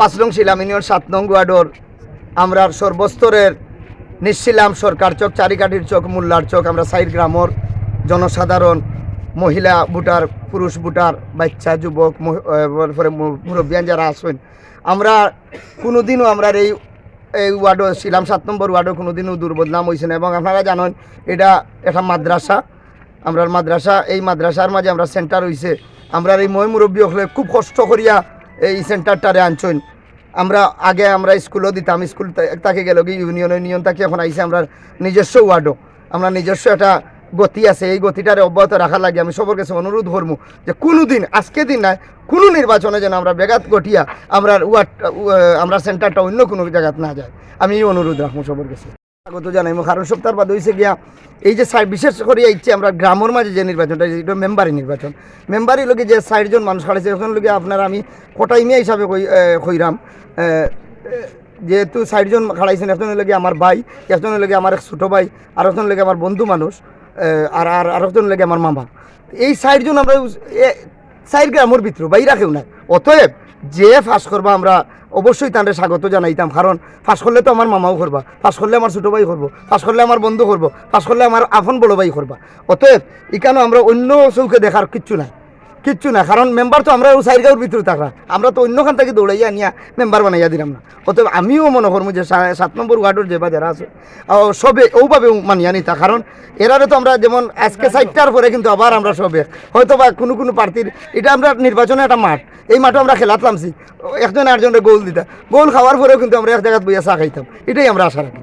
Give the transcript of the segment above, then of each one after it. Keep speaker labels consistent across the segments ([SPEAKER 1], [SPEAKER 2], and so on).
[SPEAKER 1] 5 নং শিলাম ইউনিয়ন 7 নং ওয়ার্ডর আমরা সর্বস্তরের নিশ্চিলাম সরকার চক, চারিকাঠির চক, মোল্লার চক, আমরা 4 গ্রামর জনসাধারণ, মহিলা ভোটার, পুরুষ ভোটার, বাচ্চা, যুবক, মুরব্বিয়ান যারা আছেন, আমরা কোনোদিনও আমরা এই ওয়ার্ডও ছিলাম 7 নম্বর ওয়ার্ডও কোনোদিনও দুর্বদনাম হয়েছে না। এবং আপনারা জানেন এটা একটা মাদ্রাসা, আমরা মাদ্রাসা, এই মাদ্রাসার মাঝে আমরা সেন্টার হয়েছে। আমরা এই মুরব্বী হলে খুব কষ্ট করিয়া এই সেন্টারটারে আনছেন। আমরা আগে আমরা স্কুলও দিতাম, স্কুল তাকে গেল কি ইউনিয়ন তাকে এখন আইসে আমরা নিজস্ব ওয়ার্ডও, আমরা নিজস্ব একটা গতি আছে, এই গতিটারে অব্যাহত রাখা লাগে। আমি সবার কাছে অনুরোধ করবো যে কোনো দিন, আজকে দিন নাই, কোনো নির্বাচনে যেন আমরা বেগাত গঠিয়া আমরা আমরা সেন্টারটা অন্য কোনো জায়গাত না যায়, আমি এই অনুরোধ রাখবো সবার কাছে। স্বাগত জানাই। কারণ সপ্তাহ বাদ হয়েছে গিয়া এই যে বিশেষ করে ইচ্ছে আমরা গ্রামের মাঝে যে নির্বাচনটা, এটা মেম্বারি নির্বাচন, মেম্বারি লোকে যে 4 জন মানুষ খাড়াইছে, ওখানে লোকে আপনারা আমি কোটাই মিয়া হিসাবে কইরাম, যেহেতু 4 জন খাড়াইছেন, একজনের লোকে আমার ভাই, একজনের লোকে আমার এক ছোটো ভাই, আর একজনের লোকে আমার বন্ধু মানুষ, আর আরেকজন লাগে আমার মামা। এই 4 জন আমরা 4 গ্রামের ভিতরে বাইরা কেউ নাই। অতএব যে ফাঁস করবা আমরা অবশ্যই তাদের স্বাগত জানাইতাম। কারণ ফাঁস করলে তো আমার মামাও করবা, ফাঁস করলে আমার ছোটো ভাই করবো, ফাঁস করলে আমার বন্ধু করবো, ফাঁস করলে আমার আপন বড় ভাই করবা। অতএব এখানে আমরা অন্য চৌকে দেখার কিচ্ছু নাই, কিচ্ছু না। কারণ মেম্বার তো আমরা 4 গাঁওর ভিতরে থাকা, আমরা তো অন্যখান থেকে দৌড়াইয়া নিয়া মেম্বার বানাইয়া দিলাম না। অতএব আমিও মনে করবো যে 7 নম্বর ওয়ার্ডের যে বা যারা আছে সবে ওভাবে মানিয়া নিতা। কারণ এরারে তো আমরা যেমন আজকে 4টার পরে কিন্তু আবার আমরা সবে হয়তো বা কোনো প্রার্থীর, এটা আমরা নির্বাচনে একটা মাঠ, এই মাঠে আমরা খেলাতলামছি, একজন আরেকজনের গোল দিতা, গোল খাওয়ার পরেও কিন্তু আমরা এক জায়গায় বইয়া চা খাইতাম, এটাই আমরা আশা রাখি।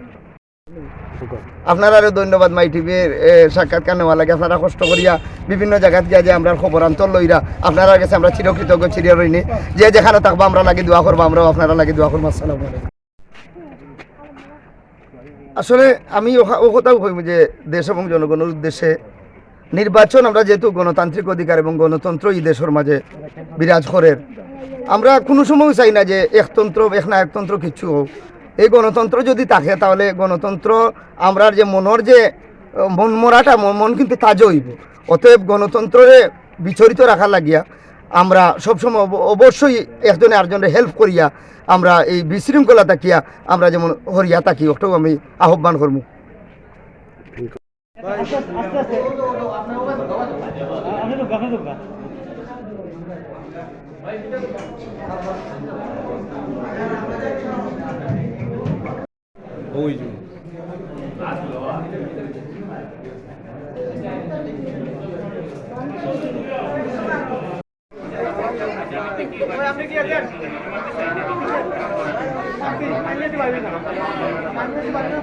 [SPEAKER 1] আপনারা ধন্যবাদ মাই টিভির সাক্ষাৎকার নেওয়া লাগে। আপনারা কষ্ট করিয়া বিভিন্ন জায়গাত গিয়া যে আমরা খবর আন্তর লইরা আপনারা কাছে আমরা চিরকৃতজ্ঞ, চিরিয়া রইনি। যে যেখানে থাকবো আমরা লাগে দোয়া করবো, আমরাও আপনারা লাগে দোয়া করবো। আসসালামু আলাইকুম। আসলে আমি ও কথাও কইব যে দেশ এবং জনগণের উদ্দেশ্যে নির্বাচন, আমরা যেহেতু গণতান্ত্রিক অধিকার এবং গণতন্ত্র এই দেশের মাঝে বিরাজ করে, আমরা কোনো সময় চাই না যে একতন্ত্র একতন্ত্র কিছু হোক। এই গণতন্ত্র যদি থাকে তাহলে গণতন্ত্র আমরা যে মনের যে মন মরাটা মন কিন্তু তাজা হইব। অতএব গণতন্ত্রে বিচরিত রাখা লাগিয়া আমরা সবসময় অবশ্যই একজনে আরেকজনের হেল্প করিয়া আমরা এই বিশৃঙ্খলা তাকিয়া আমরা যেমন হরিয়া থাকি, ওটাও আমি আহ্বান করবো।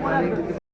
[SPEAKER 1] আপনি